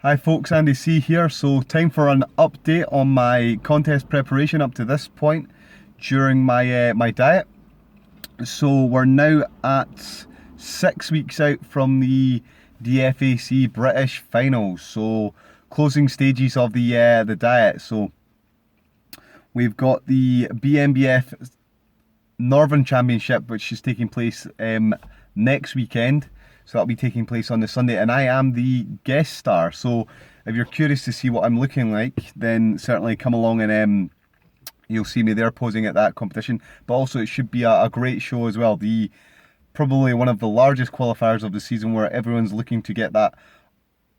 Hi folks, Andy C here. So time for an update on my contest preparation up to this point during my diet. So we're now at 6 weeks out from the FAC British finals. So closing stages of the diet. So we've got the BNBF Northern Championship, which is taking place next weekend. So that'll be taking place on the Sunday, and I am the guest star. So if you're curious to see what I'm looking like, then certainly come along and you'll see me there posing at that competition. But also it should be a great show as well. Probably one of the largest qualifiers of the season, where everyone's looking to get that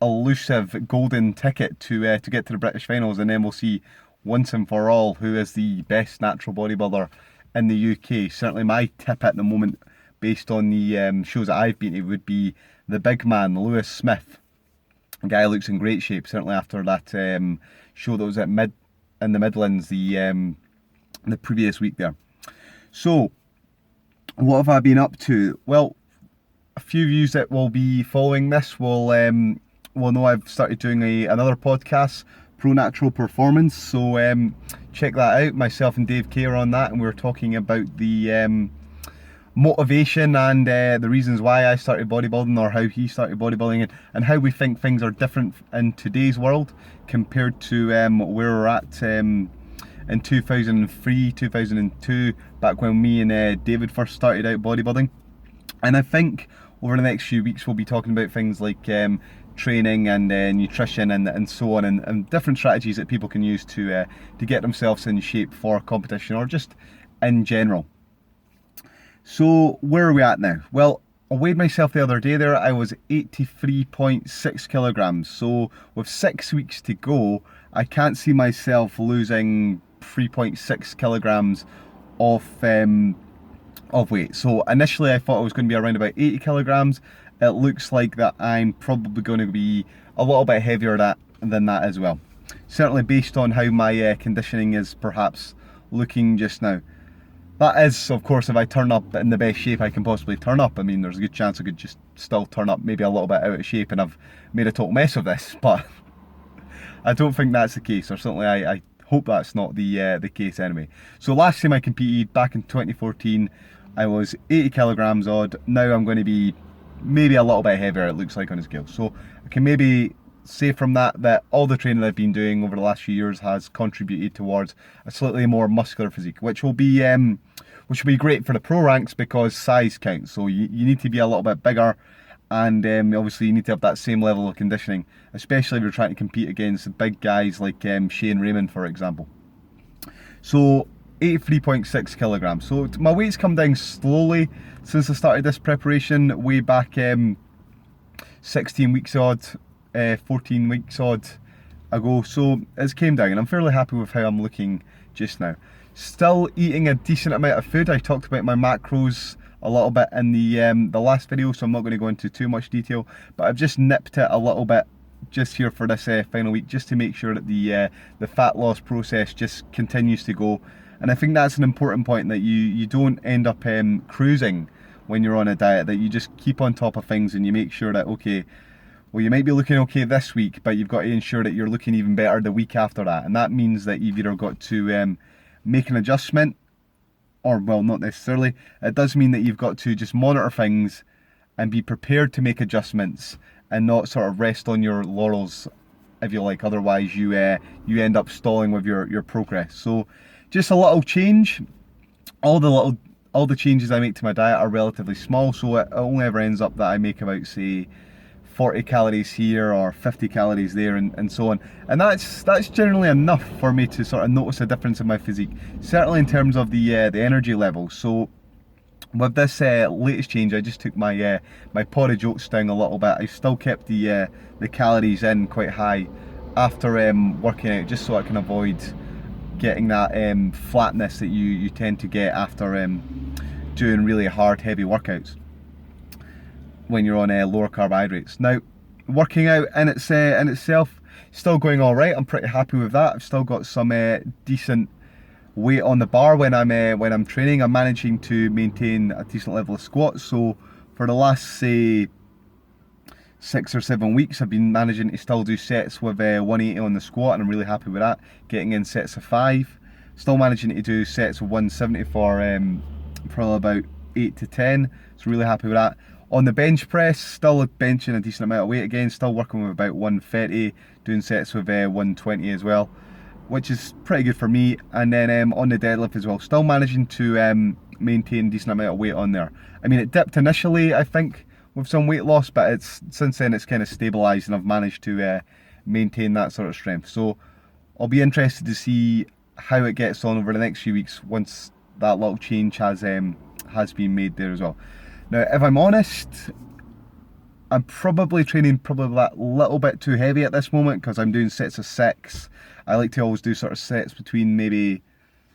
elusive golden ticket to get to the British finals, and then we'll see once and for all who is the best natural bodybuilder in the UK. Certainly my tip at the moment, based on the shows that I've been to, would be the big man, Lewis Smith. The guy looks in great shape, certainly after that show that was in the Midlands the previous week there. So, what have I been up to? Well, a few of you that will be following this will know I've started doing another podcast, Pro Natural Performance. So check that out. Myself and Dave K are on that, and we're talking about the motivation and the reasons why I started bodybuilding, or how he started bodybuilding, and how we think things are different in today's world compared to where we're at in 2003, 2002, back when me and David first started out bodybuilding. And I think over the next few weeks we'll be talking about things like training and nutrition and so on, and different strategies that people can use to get themselves in shape for competition, or just in general. So where are we at now? Well, I weighed myself the other day there. I was 83.6 kilograms. So with 6 weeks to go, I can't see myself losing 3.6 kilograms of weight. So initially I thought I was going to be around about 80 kilograms. It looks like that I'm probably going to be a little bit heavier than that as well. Certainly based on how my conditioning is perhaps looking just now. That is, of course, if I turn up in the best shape I can possibly turn up. I mean, there's a good chance I could just still turn up maybe a little bit out of shape and I've made a total mess of this, but I don't think that's the case, or certainly I hope that's not the case anyway. So last time I competed, back in 2014, I was 80 kilograms odd. Now I'm going to be maybe a little bit heavier, it looks like, on the scale. So I can maybe say from that all the training I've been doing over the last few years has contributed towards a slightly more muscular physique, which will be great for the pro ranks, because size counts. So you need to be a little bit bigger, and obviously you need to have that same level of conditioning, especially if you're trying to compete against big guys like Shane Raymond, for example. So 83.6 kilograms. So my weight's come down slowly since I started this preparation way back 16 weeks odd, 14 weeks odd ago. So it's came down, and I'm fairly happy with how I'm looking just now. Still eating a decent amount of food. I talked about my macros a little bit in the last video, so I'm not going to go into too much detail, but I've just nipped it a little bit just here for this final week, just to make sure that the fat loss process just continues to go. And I think that's an important point, that you don't end up cruising when you're on a diet, that you just keep on top of things and you make sure that, okay, well, you might be looking okay this week, but you've got to ensure that you're looking even better the week after that. And that means that you've either got to make an adjustment, or, well, not necessarily. It does mean that you've got to just monitor things and be prepared to make adjustments, and not sort of rest on your laurels, if you like. Otherwise you end up stalling with your progress. So just a little change. All the changes I make to my diet are relatively small, so it only ever ends up that I make about, say, 40 calories here or 50 calories there, and so on. And that's generally enough for me to sort of notice a difference in my physique, certainly in terms of the energy level. So with this latest change, I just took my porridge oats down a little bit. I still kept the calories in quite high after working out, just so I can avoid getting that flatness that you tend to get after doing really hard, heavy workouts when you're on lower carbohydrates. Now, working out in itself, still going all right. I'm pretty happy with that. I've still got some decent weight on the bar when I'm training. I'm managing to maintain a decent level of squats. So for the last, say, 6 or 7 weeks, I've been managing to still do sets with 180 on the squat, and I'm really happy with that. Getting in sets of 5, still managing to do sets of 170 for probably about 8 to 10, so really happy with that. On the bench press, still benching a decent amount of weight again, still working with about 130, doing sets with 120 as well, which is pretty good for me. And then on the deadlift as well, still managing to maintain a decent amount of weight on there. I mean, it dipped initially, I think, with some weight loss, but it's since then it's kind of stabilised, and I've managed to maintain that sort of strength. So I'll be interested to see how it gets on over the next few weeks once that little change has been made there as well. Now, if I'm honest, I'm probably training that little bit too heavy at this moment, because I'm doing sets of 6. I like to always do sort of sets between maybe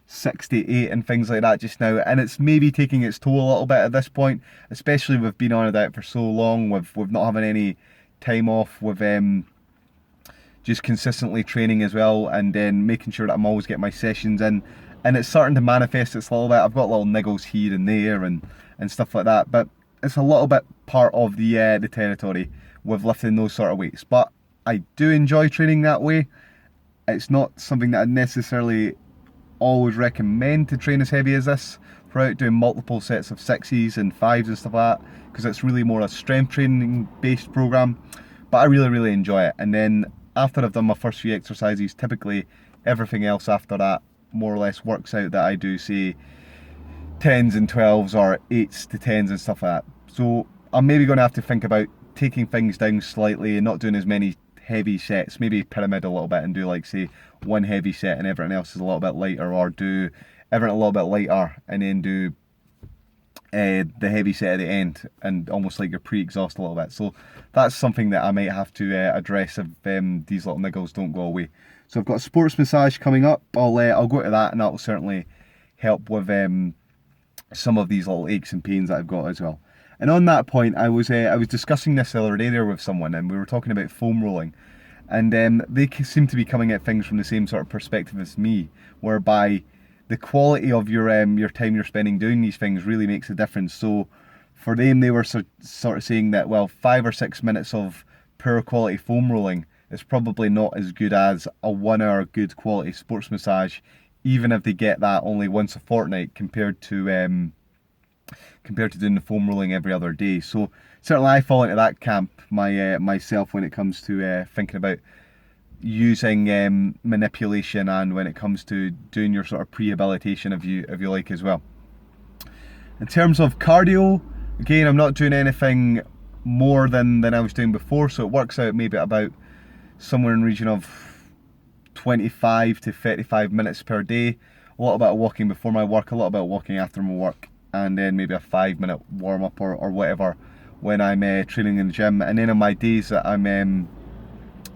6 to 8 and things like that just now, and it's maybe taking its toll a little bit at this point, especially with being on a diet for so long, with not having any time off, with just consistently training as well, and then making sure that I'm always getting my sessions in, and it's starting to manifest its a little bit. I've got little niggles here and there and stuff like that, but it's a little bit part of the territory with lifting those sort of weights. But I do enjoy training that way. It's not something that I necessarily always recommend to train as heavy as this throughout, doing multiple sets of 6s and 5s and stuff like that, because it's really more a strength training based program. But I really enjoy it. And then after I've done my first few exercises, typically everything else after that more or less works out that I do, say 10s and 12s or 8s to 10s and stuff like that. So I'm maybe going to have to think about taking things down slightly and not doing as many heavy sets, maybe pyramid a little bit and do, like, say, one heavy set and everything else is a little bit lighter, or do everything a little bit lighter and then do the heavy set at the end, and almost like you're pre-exhaust a little bit. So that's something that I might have to address if these little niggles don't go away. So I've got a sports massage coming up. I'll go to that, and that will certainly help with some of these little aches and pains that I've got as well. And on that point, I was discussing this the other day there with someone, and we were talking about foam rolling, and they seem to be coming at things from the same sort of perspective as me, whereby the quality of your time you're spending doing these things really makes a difference. So for them, they were sort of saying that, well, 5 or 6 minutes of poor quality foam rolling is probably not as good as a 1 hour good quality sports massage, even if they get that only once a fortnight, compared to doing the foam rolling every other day. So certainly I fall into that camp myself when it comes to thinking about using manipulation, and when it comes to doing your sort of prehabilitation, if you like, as well. In terms of cardio, again, I'm not doing anything more than I was doing before, so it works out maybe about somewhere in the region of 25 to 35 minutes per day. A little bit of walking before my work, a little bit of walking after my work, and then maybe a 5-minute warm up or whatever when I'm training in the gym. And then on my days that I'm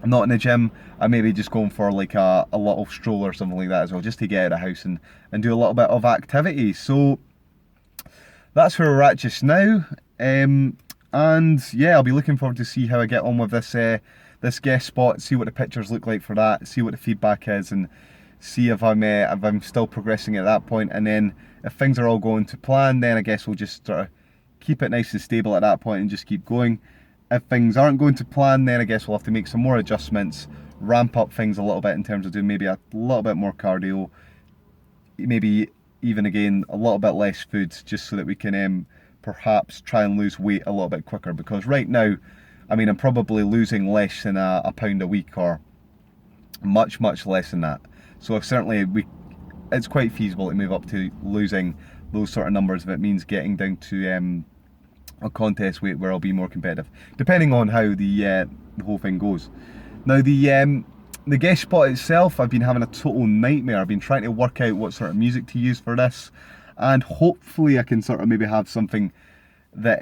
not in the gym, I maybe just going for like a little stroll or something like that as well, just to get out of the house and do a little bit of activity. So that's where we're at just now. And yeah, I'll be looking forward to see how I get on with this guest spot, see what the pictures look like for that, see what the feedback is, and see if I'm still progressing at that point. And then if things are all going to plan, then I guess we'll just sort of keep it nice and stable at that point and just keep going. If things aren't going to plan, then I guess we'll have to make some more adjustments, ramp up things a little bit in terms of doing maybe a little bit more cardio, maybe even again a little bit less food, just so that we can perhaps try and lose weight a little bit quicker. Because right now, I mean, I'm probably losing less than a pound a week, or much less than that. So certainly it's quite feasible to move up to losing those sort of numbers if it means getting down to a contest weight where I'll be more competitive, depending on how the whole thing goes. Now the guest spot itself, I've been having a total nightmare. I've been trying to work out what sort of music to use for this, and hopefully I can sort of maybe have something that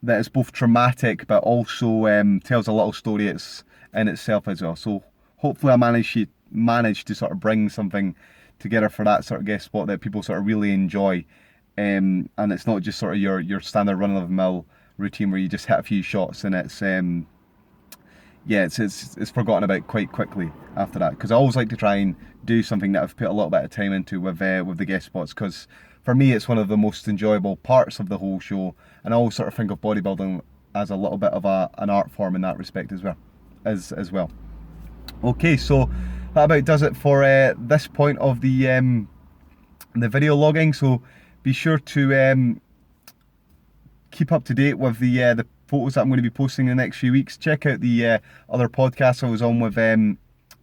that is both dramatic but also tells a little story in itself as well. So hopefully I manage to sort of bring something together for that sort of guest spot that people sort of really enjoy, and it's not just sort of your standard run-of-the-mill routine where you just hit a few shots and it's forgotten about quite quickly after that. Because I always like to try and do something that I've put a little bit of time into with the guest spots, because for me it's one of the most enjoyable parts of the whole show. And I always sort of think of bodybuilding as a little bit of an art form in that respect as well. Okay, so that about does it for this point of the video logging. So be sure to keep up to date with the photos that I'm going to be posting in the next few weeks. Check out the other podcasts I was on with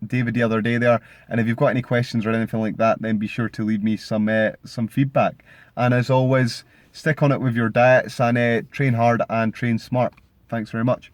David the other day there, and if you've got any questions or anything like that, then be sure to leave me some feedback. And as always, stick on it with your diets and train hard and train smart. Thanks very much.